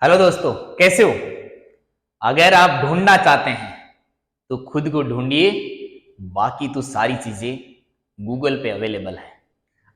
Hello दोस्तों, कैसे हो। अगर आप ढूंढना चाहते हैं तो खुद को ढूंढिए, बाकी तो सारी चीजें गूगल पे अवेलेबल है।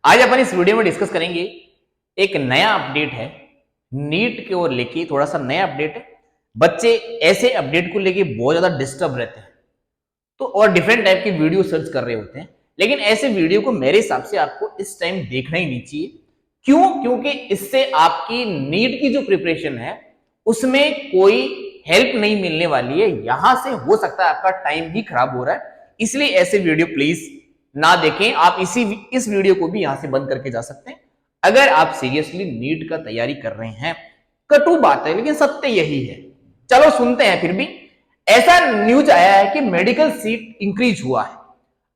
आज अपन इस वीडियो में डिस्कस करेंगे, एक नया अपडेट है नीट की ओर लेके, थोड़ा सा नया अपडेट है। बच्चे ऐसे अपडेट को लेके बहुत ज्यादा डिस्टर्ब रहते हैं तो और डिफरेंट टाइप की वीडियो सर्च कर रहे होते हैं, लेकिन ऐसे वीडियो को मेरे हिसाब से आपको इस टाइम देखना ही नहीं चाहिए। क्यों? क्योंकि इससे आपकी नीट की जो प्रिपरेशन है उसमें कोई हेल्प नहीं मिलने वाली है। यहां से हो सकता है आपका टाइम ही खराब हो रहा है, इसलिए ऐसे वीडियो प्लीज ना देखें। आप इस वीडियो को भी यहां से बंद करके जा सकते हैं अगर आप सीरियसली नीट का तैयारी कर रहे हैं। कटु बात है लेकिन सत्य यही है। चलो सुनते हैं। फिर भी ऐसा न्यूज आया है कि मेडिकल सीट इंक्रीज हुआ है।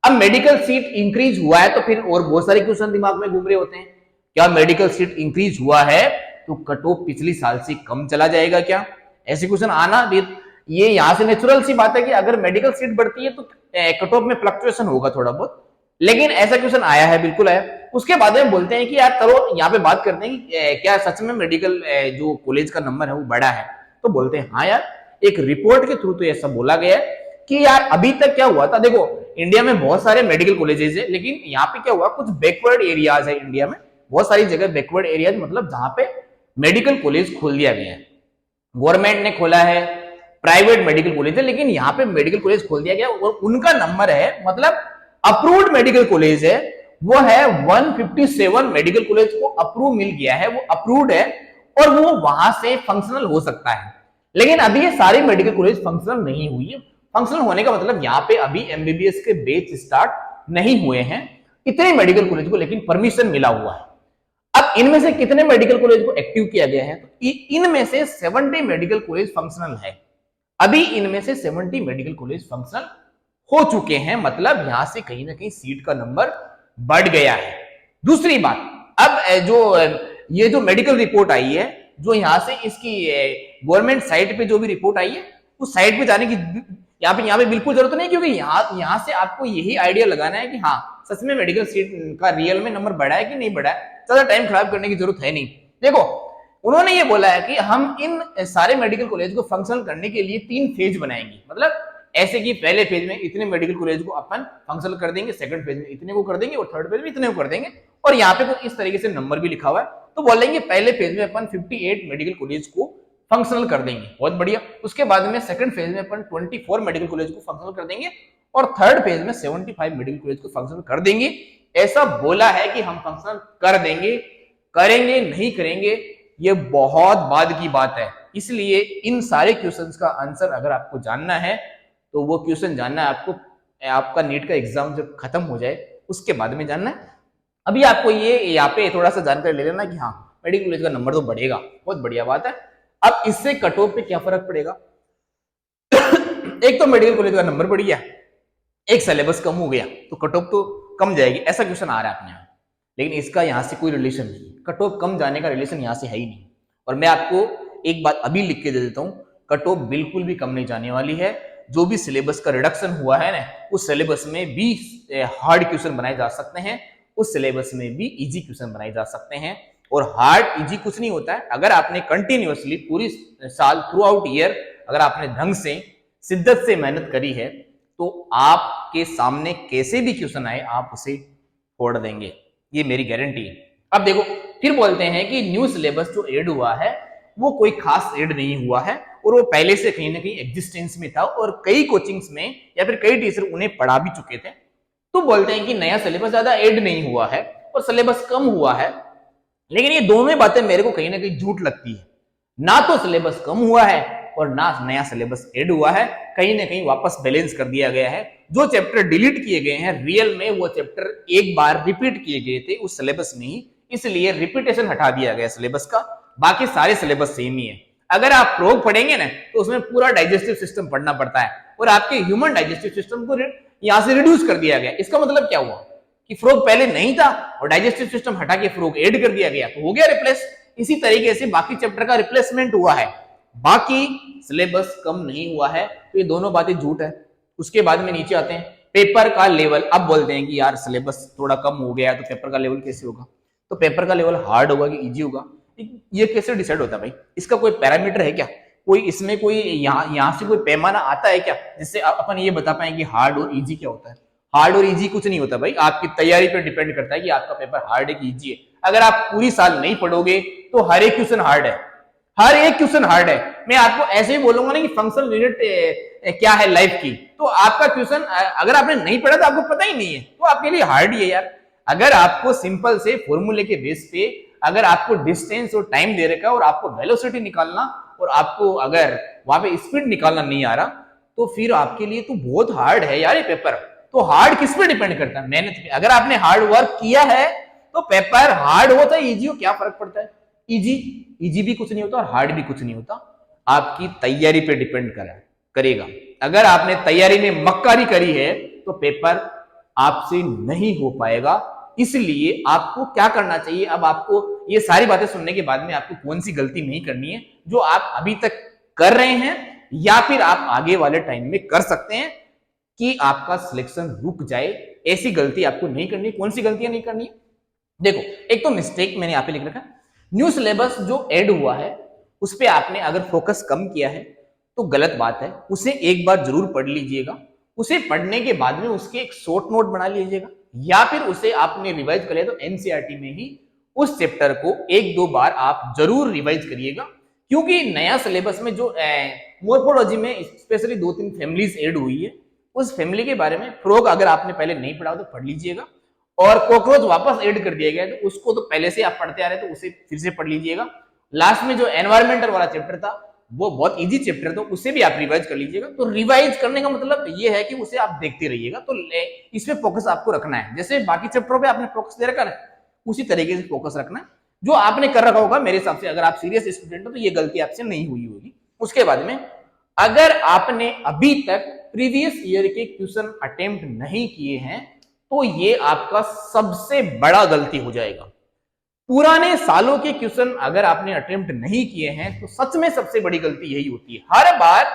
अब मेडिकल सीट इंक्रीज हुआ है तो फिर और बहुत सारे क्वेश्चन दिमाग में घूम रहे होते हैं। क्या मेडिकल सीट इंक्रीज हुआ है तो कट ऑफ पिछली साल से कम चला जाएगा क्या? ऐसे क्वेश्चन आना ये यहां से नेचुरल सी बात है कि अगर मेडिकल सीट बढ़ती है तो कट ऑफ में फ्लक्चुएशन होगा थोड़ा बहुत, लेकिन ऐसा क्वेश्चन आया है, बिल्कुल आया। उसके बाद में बोलते हैं कि यार चलो यहाँ पे बात करते हैं कि क्या सच में मेडिकल जो कॉलेज का नंबर है वो बड़ा है। तो बोलते हैं हाँ यार, एक रिपोर्ट के थ्रू तो ऐसा बोला गया है कि यार अभी तक क्या हुआ था। देखो, इंडिया में बहुत सारे मेडिकल कॉलेजेस है, लेकिन यहाँ पे क्या हुआ, कुछ बैकवर्ड एरियाज है इंडिया में। बहुत सारी जगह बैकवर्ड एरियाज मतलब जहां पे मेडिकल कॉलेज खोल दिया गया है, गवर्नमेंट ने खोला है, प्राइवेट मेडिकल कॉलेज है, लेकिन यहाँ पे मेडिकल कॉलेज खोल दिया गया और उनका नंबर है, मतलब अप्रूव्ड मेडिकल कॉलेज है वो है 157 मेडिकल कॉलेज को अप्रूव मिल गया है, वो अप्रूव्ड है और वो वहां से फंक्शनल हो सकता है। लेकिन अभी ये सारी मेडिकल कॉलेज फंक्शनल नहीं हुई है। फंक्शनल होने का मतलब यहाँ पे अभी एमबीबीएस के बैच स्टार्ट नहीं हुए हैं इतने मेडिकल कॉलेज को, लेकिन परमिशन मिला हुआ है। अब इनमें से कितने मेडिकल कॉलेज को एक्टिव किया गया है? तो इनमें से 70 मेडिकल कॉलेज फंक्शनल है। अभी इनमें से 70 मेडिकल कॉलेज फंक्शनल हो चुके हैं, मतलब यहां से कहीं ना कहीं सीट का नंबर बढ़ गया है। दूसरी बात, अब ये जो मेडिकल रिपोर्ट आई है, जो यहां से इसकी गवर्नमेंट साइट पे जो भी रिपोर्ट आई है, उस साइट पे जाने की यहाँ पे बिल्कुल जरूरत नहीं, क्योंकि यहाँ से आपको यही आइडिया लगाना है कि हाँ सच में मेडिकल सीट का रियल में नंबर बढ़ा है कि नहीं बढ़ा है। ज्यादा टाइम खराब करने की जरूरत है नहीं। देखो, उन्होंने ये बोला है कि हम इन सारे मेडिकल कॉलेज को फंक्शनल करने के लिए 3 फेज बनाएंगे। मतलब ऐसे कि पहले फेज में इतने मेडिकल कॉलेज को अपन फंक्शनल कर देंगे, सेकंड फेज में इतने को कर देंगे और थर्ड फेज में इतने को कर देंगे, और यहाँ पे कुछ इस तरीके से नंबर भी लिखा हुआ है। तो बोलेंगे पहले फेज में अपन 58 मेडिकल कॉलेज को फंक्शनल कर देंगे, बहुत बढ़िया। उसके बाद में सेकंड फेज में अपन 24 मेडिकल कॉलेज को फंक्शनल कर देंगे और थर्ड फेज में 75 मेडिकल कॉलेज को फंक्शनल कर देंगे। ऐसा बोला है कि हम फंक्शनल कर देंगे। करेंगे नहीं करेंगे ये बहुत बाद की बात है। इसलिए इन सारे क्वेश्चंस का आंसर अगर आपको जानना है तो वो क्वेश्चन जानना है आपको, आपका नीट का एग्जाम जब खत्म हो जाए उसके बाद में जानना है। अभी आपको ये यहाँ पे थोड़ा सा जानकारी ले लेना कि हाँ मेडिकल कॉलेज का नंबर तो बढ़ेगा, बहुत बढ़िया बात है। अब इससे कट ऑफ पे क्या फर्क पड़ेगा? एक तो मेडिकल कॉलेज का नंबर बढ़ गया, एक सिलेबस कम हो गया तो कट ऑफ तो कम जाएगी, ऐसा क्वेश्चन आ रहा है अपने यहाँ। लेकिन इसका यहाँ से कोई रिलेशन नहीं, कट ऑफ कम जाने का रिलेशन यहाँ से है ही नहीं। और मैं आपको एक बात अभी लिख के दे देता हूँ, कट ऑफ बिल्कुल भी कम नहीं जाने वाली है। जो भी सिलेबस का रिडक्शन हुआ है ना, उस सिलेबस में भी हार्ड क्वेश्चन बनाए जा सकते हैं, उस सिलेबस में भी इजी क्वेश्चन बनाए जा सकते हैं। और हार्ड इजी कुछ नहीं होता है, अगर आपने कंटिन्यूअसली पूरी साल थ्रू आउट ईयर अगर आपने ढंग से शिद्दत से मेहनत करी है तो आपके सामने कैसे भी क्वेश्चन आए आप उसे फोड़ देंगे, ये मेरी गारंटी है। अब देखो, फिर बोलते हैं कि न्यू सिलेबस जो ऐड हुआ है वो कोई खास ऐड नहीं हुआ है और वो पहले से कहीं ना कहीं एग्जिस्टेंस में था और कई कोचिंग्स में या फिर कई टीचर उन्हें पढ़ा भी चुके थे। तो बोलते हैं कि नया सिलेबस ज्यादा ऐड नहीं हुआ है और सिलेबस कम हुआ है। लेकिन ये दोनों बातें मेरे को कहीं ना कहीं झूठ लगती है। ना तो सिलेबस कम हुआ है और ना नया सिलेबस ऐड हुआ है, कहीं ना कहीं वापस बैलेंस कर दिया गया है। जो चैप्टर डिलीट किए गए हैं रियल में वो चैप्टर एक बार रिपीट किए गए थे उस सिलेबस में ही, इसलिए रिपीटेशन हटा दिया गया सिलेबस का। बाकी सारे सिलेबस सेम ही है। अगर आप प्रोग पढ़ेंगे ना तो उसमें पूरा डाइजेस्टिव सिस्टम पढ़ना पड़ता है और आपके ह्यूमन डाइजेस्टिव सिस्टम को यहां से रिड्यूस कर दिया गया। इसका मतलब क्या हुआ कि फ्रोग पहले नहीं था और डाइजेस्टिव सिस्टम हटा के फ्रोग ऐड कर दिया गया, तो हो गया रिप्लेस। इसी तरीके से बाकी चैप्टर का रिप्लेसमेंट हुआ है, बाकी सिलेबस कम नहीं हुआ है। तो ये दोनों बातें झूठ है। उसके बाद में नीचे आते हैं पेपर का लेवल। अब बोलते हैं कि यार सिलेबस थोड़ा कम हो गया तो पेपर का लेवल कैसे होगा? तो पेपर का लेवल हार्ड होगा कि इजी होगा? ये कैसे डिसाइड होता है भाई? इसका कोई पैरामीटर है क्या? कोई इसमें कोई यहाँ से कोई पैमाना आता है क्या जिससे अपन ये बता पाए कि हार्ड और इजी क्या होता है? हार्ड और इजी कुछ नहीं होता भाई, आपकी तैयारी पर डिपेंड करता है कि आपका पेपर हार्ड है कि इजी है। अगर आप पूरी साल नहीं पढ़ोगे तो हर एक क्वेश्चन हार्ड है, हर एक क्वेश्चन हार्ड है। मैं आपको ऐसे ही बोलूंगा ना कि फंक्शनल यूनिट क्या है लाइफ की, तो आपका क्वेश्चन अगर आपने नहीं पढ़ा तो आपको पता ही नहीं है, तो आपके लिए हार्ड ही है यार। अगर आपको सिंपल से फॉर्मूले के बेस पे अगर आपको डिस्टेंस और टाइम दे रखा है और आपको वेलोसिटी निकालना और आपको अगर वहां पे स्पीड निकालना नहीं आ रहा, तो फिर आपके लिए तो बहुत हार्ड है यार ये पेपर। तो हार्ड किस पे डिपेंड करता है? मेहनत पे। अगर आपने हार्ड वर्क किया है तो पेपर हार्ड हो चाहे इजी हो, क्या फर्क पड़ता है? इजी भी कुछ नहीं होता और हार्ड भी कुछ नहीं होता, आपकी तैयारी पे डिपेंड करेगा। अगर आपने तैयारी में मक्कारी करी है तो पेपर आपसे नहीं हो पाएगा। इसलिए आपको क्या करना चाहिए? अब आपको ये सारी बातें सुनने के बाद में आपको कौन सी गलती नहीं करनी है जो आप अभी तक कर रहे हैं या फिर आप आगे वाले टाइम में कर सकते हैं कि आपका सिलेक्शन रुक जाए, ऐसी गलती आपको नहीं करनी। कौन सी गलतियां नहीं करनी है? देखो, एक तो मिस्टेक मैंने यहां पे लिख रखा है, न्यू सिलेबस जो ऐड हुआ है उस पर आपने अगर फोकस कम किया है तो गलत बात है। उसे एक बार जरूर पढ़ लीजिएगा, उसे पढ़ने के बाद में उसके एक शॉर्ट नोट बना लीजिएगा, या फिर उसे आपने रिवाइज कर लिया तो एनसीईआरटी में ही उस चैप्टर को एक दो बार आप जरूर रिवाइज करिएगा। क्योंकि नया सिलेबस में जो मोर्फोलॉजी में स्पेशली 2-3 फैमिलीज ऐड हुई है, उस फैमिली के बारे में फ्रॉग अगर आपने पहले नहीं पढ़ा तो पढ़ लीजिएगा, और कॉकरोच वापस ऐड कर दिया गया है तो उसको तो पहले से आप पढ़ते आ रहे तो उसे फिर से पढ़ लीजिएगा। लास्ट में जो एनवायरमेंटल वाला चैप्टर था वो बहुत इजी चैप्टर था, उसे भी आप रिवाइज कर लीजिएगा। तो रिवाइज करने का मतलब ये है कि उसे आप देखते रहिएगा, तो इस पे फोकस आपको रखना है। जैसे बाकी चैप्टरों पे आपने फोकस दे रखा है उसी तरीके से फोकस रखना है जो आपने कर रखा होगा। मेरे हिसाब से अगर आप सीरियस स्टूडेंट हो तो ये गलती आपसे नहीं हुई होगी। उसके बाद में अगर आपने अभी तक प्रीवियस ईयर के क्वेश्चन अटेम्प्ट नहीं किए हैं तो ये आपका सबसे बड़ा गलती हो जाएगा। पुराने सालों के क्वेश्चन अगर आपने अटेम्प्ट नहीं किए हैं तो सच में सबसे बड़ी गलती यही होती है। हर बार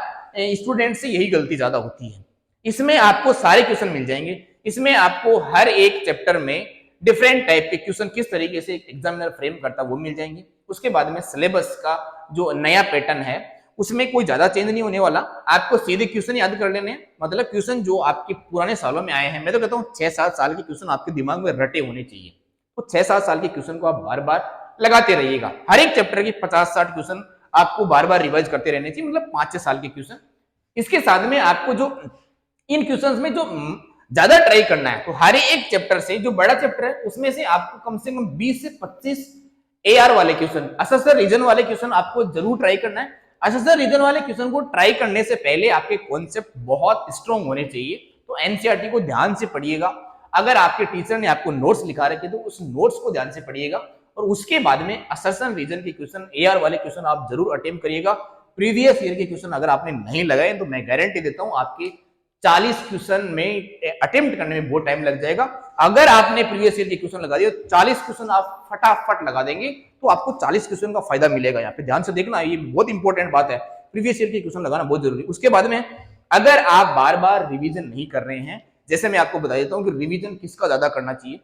स्टूडेंट से यही गलती ज्यादा होती है। इसमें आपको सारे क्वेश्चन मिल जाएंगे, इसमें आपको हर एक चैप्टर में डिफरेंट टाइप के क्वेश्चन किस तरीके से एग्जामिनर फ्रेम करता है वो मिल जाएंगे। उसके बाद में सिलेबस का जो नया पैटर्न है उसमें कोई ज्यादा चेंज नहीं होने वाला, आपको सीधे क्वेश्चन याद कर लेने। मतलब क्वेश्चन जो आपके पुराने सालों में आए हैं, मैं तो कहता हूँ 6-7 साल के क्वेश्चन आपके दिमाग में रटे होने चाहिए। तो 6-7 साल के क्वेश्चन को आप बार बार लगाते रहिएगा। हर एक चैप्टर के 50-60 क्वेश्चन आपको बार बार रिवाइज करते रहने चाहिए, मतलब 5-6 साल के क्वेश्चन। इसके साथ में आपको जो इन क्वेश्चंस में जो ज्यादा ट्राई करना है, तो हर एक चैप्टर से जो बड़ा चैप्टर है उसमें से आपको कम से कम 20 से 25 एआर वाले क्वेश्चन, असेसर रीजन वाले क्वेश्चन आपको जरूर ट्राई करना है। असेसर रीजन वाले क्वेश्चन को ट्राई करने से पहले आपके कॉन्सेप्ट बहुत स्ट्रॉन्ग होने चाहिए, तो एनसीईआरटी को ध्यान से पढ़िएगा। अगर आपके टीचर ने आपको नोट्स लिखा रखे तो उस नोट्स को ध्यान से पढ़िएगा, और उसके बाद में असेसर रीजन के क्वेश्चन, एआर वाले क्वेश्चन आप जरूर अटेम्प्ट करिएगा। प्रीवियस ईयर के क्वेश्चन अगर आपने नहीं लगाए तो मैं गारंटी देता हूं आपके 40 क्वेश्चन में अटेम्प्ट करने में बहुत टाइम लग जाएगा। अगर आपने प्रीवियस ईयर के क्वेश्चन लगा दिए 40 क्वेश्चन आप फटाफट लगा देंगे तो आपको 40 क्वेश्चन का फायदा मिलेगा। यहाँ पे ध्यान से देखना, ये बहुत इंपॉर्टेंट बात है, प्रीवियस ईयर के क्वेश्चन लगाना बहुत जरूरी। उसके बाद में अगर आप बार बार रिवीजन नहीं कर रहे हैं, जैसे मैं आपको बता देता हूं कि रिवीजन किसका ज्यादा करना चाहिए।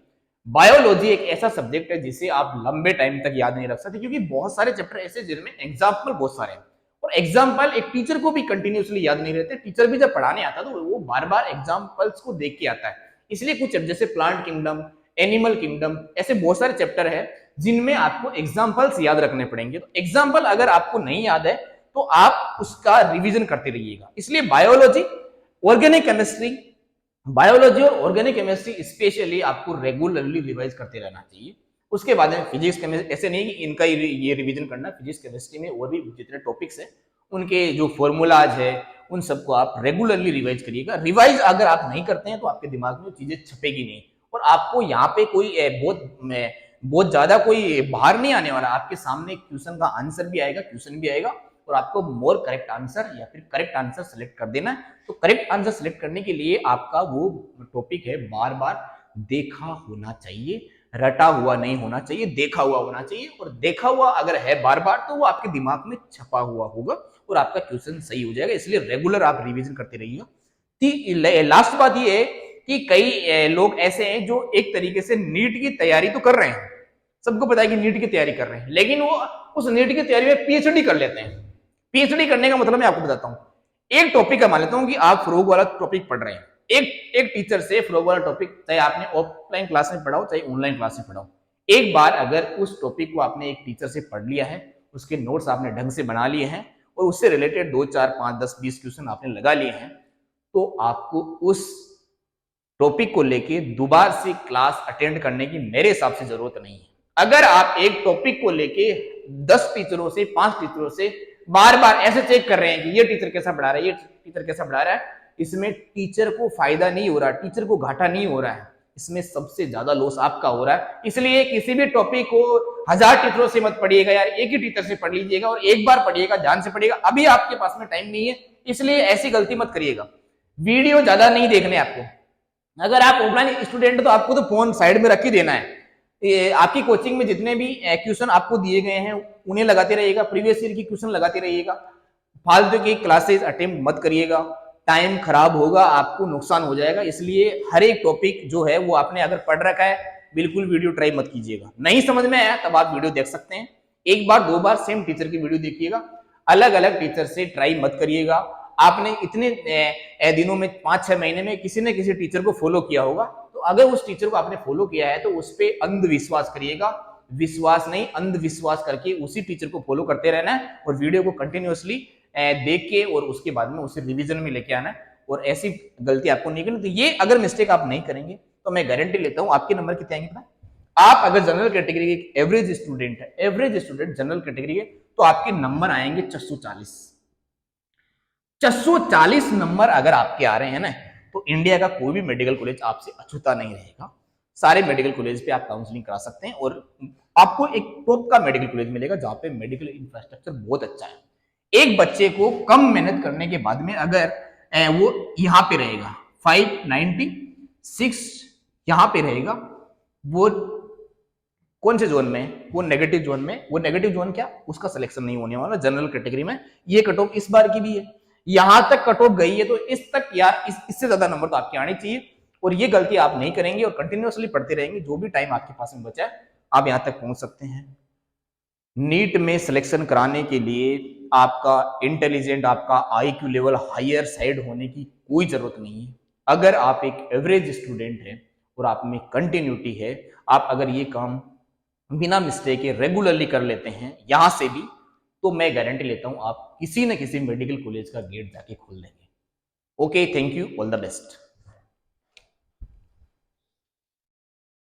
बायोलॉजी एक ऐसा सब्जेक्ट है जिसे आप लंबे टाइम तक याद नहीं रख सकते, क्योंकि बहुत सारे चैप्टर ऐसे जिनमें एग्जाम्पल बहुत सारे हैं, और एग्जाम्पल एक टीचर को भी कंटिन्यूसली याद नहीं रहते। टीचर भी जब पढ़ाने आता तो वो बार बार एग्जाम्पल्स को देख के आता है। इसलिए कुछ जैसे प्लांट किंगडम, एनिमल किंगडम, ऐसे बहुत सारे चैप्टर है जिनमें आपको एग्जाम्पल्स याद रखने पड़ेंगे। तो एग्जाम्पल अगर आपको नहीं याद है तो आप उसका रिवीजन करते रहिएगा। इसलिए बायोलॉजी, ऑर्गेनिक केमिस्ट्री, बायोलॉजी और ऑर्गेनिक केमिस्ट्री स्पेशली आपको रेगुलरली रिवाइज करते रहना चाहिए। उसके बाद में फिजिक्स केमिस्ट्री, ऐसे नहीं कि इनका ये रिवीजन करना, फिजिक्स केमिस्ट्री में और भी जितने टॉपिक्स है उनके जो फॉर्मूलाज है उन सबको आप रेगुलरली रिवाइज करिएगा। रिवाइज अगर आप नहीं करते हैं तो आपके दिमाग में चीजें छपेगी नहीं, और आपको यहाँ पे कोई बहुत ज्यादा कोई बाहर नहीं आने वाला। आपके सामने क्वेश्चन का आंसर भी आएगा, क्वेश्चन भी आएगा, और आपको मोर करेक्ट आंसर या फिर करेक्ट आंसर सेलेक्ट कर देना है। तो करेक्ट आंसर सेलेक्ट करने के लिए आपका वो टॉपिक है बार बार देखा होना चाहिए, रटा हुआ नहीं होना चाहिए, देखा हुआ होना चाहिए। और देखा हुआ अगर है बार बार तो वो आपके दिमाग में छपा हुआ होगा और आपका क्वेश्चन सही हो जाएगा। इसलिए रेगुलर आप रिवीजन करते रहिएगा। लास्ट बात ये है कि कई लोग ऐसे हैं जो एक तरीके से नीट की तैयारी तो कर रहे हैं, सबको पता है कि नीट की तैयारी कर रहे हैं, लेकिन वो उस नीट की तैयारी में पीएचडी कर लेते हैं। पीएचडी करने का मतलब मैं आपको बताता हूँ। एक टॉपिक का मान लेता हूँ कि आप फ्रोग वाला टॉपिक पढ़ रहे हैं, एक टीचर से फ्रोग वाला टॉपिक, चाहे आपने ऑफलाइन क्लास में पढ़ाओ चाहे ऑनलाइन क्लास में पढ़ाओ, एक बार अगर उस टॉपिक को आपने एक टीचर से पढ़ लिया है, उसके नोट्स आपने ढंग से बना लिए हैं और उससे रिलेटेड 2, 4, 5, 10, 20 क्वेश्चन आपने लगा लिए हैं, तो आपको उस टॉपिक को लेके दोबारा से क्लास अटेंड करने की मेरे हिसाब से जरूरत नहीं है। अगर आप एक टॉपिक को लेके 10 टीचरों से, 5 टीचरों से बार बार ऐसे चेक कर रहे हैं कि ये टीचर कैसा पढ़ा रहा है, ये टीचर कैसा पढ़ा रहा है, इसमें टीचर को फायदा नहीं हो रहा, टीचर को घाटा नहीं हो रहा है, इसमें सबसे ज्यादा लॉस आपका हो रहा है। इसलिए किसी भी टॉपिक को 1000 टीचरों से मत पढ़िएगा यार, एक ही टीचर से पढ़ लीजिएगा और एक बार पढ़िएगा, ध्यान से पढ़िएगा। अभी आपके पास में टाइम नहीं है, इसलिए ऐसी गलती मत करिएगा। वीडियो ज्यादा नहीं देखने आपको। अगर आप ऑफलाइन स्टूडेंट तो आपको तो फोन साइड में रख ही देना है। आपकी कोचिंग में जितने भी क्वेश्चन आपको दिए गए हैं उन्हें लगाते रहिएगा, प्रीवियस ईयर की क्वेश्चन लगाते रहिएगा, फालतू की क्लासेस अटेम्प्ट मत करिएगा, टाइम खराब होगा, आपको नुकसान हो जाएगा। इसलिए हर एक टॉपिक जो है वो आपने अगर पढ़ रखा है, बिल्कुल वीडियो ट्राई मत कीजिएगा। नहीं समझ में आया तब आप वीडियो देख सकते हैं, एक बार 2 बार सेम टीचर की वीडियो देखिएगा, अलग अलग टीचर से ट्राई मत करिएगा। आपने इतने दिनों में 5-6 महीने में किसी न किसी टीचर को फॉलो किया होगा, तो अगर उस टीचर को आपने फॉलो किया है तो उस पर अंधविश्वास करिएगा, विश्वास नहीं अंधविश्वास करके उसी टीचर को फॉलो करते रहना है और वीडियो को कंटिन्यूअसली देख के और उसके बाद में उसे रिवीजन में लेके आना है और ऐसी गलती आपको नहीं करनी। तो ये अगर मिस्टेक आप नहीं करेंगे तो मैं गारंटी लेता हूं आपके नंबर कितने आएंगे पता? आप अगर जनरल कैटेगरी के एवरेज स्टूडेंट है, एवरेज स्टूडेंट जनरल कैटेगरी के, तो आपके नंबर आएंगे 640। 640 नंबर अगर आपके आ रहे हैं ना, तो इंडिया का कोई भी मेडिकल कॉलेज आपसे अछूता नहीं रहेगा। सारे मेडिकल कॉलेज पे आप काउंसलिंग करा सकते हैं और आपको एक टॉप का मेडिकल कॉलेज मिलेगा जहां पे मेडिकल इंफ्रास्ट्रक्चर बहुत अच्छा है। एक बच्चे को कम मेहनत करने के बाद में अगर वो यहाँ पे रहेगा 596 यहाँ पे रहेगा, वो कौन से जोन में, वो नेगेटिव जोन में, वो नेगेटिव जोन क्या, उसका सिलेक्शन नहीं होने वाला जनरल कैटेगरी में। ये कट ऑफ इस बार की भी है, यहां तक कट ऑफ गई है, तो इस तक यार इससे ज्यादा नंबर तो आपके आने चाहिए और ये गलती आप नहीं करेंगे और कंटिन्यूअसली पढ़ते रहेंगे। जो भी टाइम आपके पास में बचा है आप यहां तक पहुंच सकते हैं। नीट में सिलेक्शन कराने के लिए आपका इंटेलिजेंट, आपका आईक्यू लेवल हायर साइड होने की कोई जरूरत नहीं है। अगर आप एक एवरेज स्टूडेंट हैं और आप में कंटिन्यूटी है, आप अगर ये काम बिना मिस्टेक के रेगुलरली कर लेते हैं यहां से भी, तो मैं गारंटी लेता हूं आप किसी न किसी मेडिकल कॉलेज का गेट जाके खोल देंगे। Okay, thank you, all the best.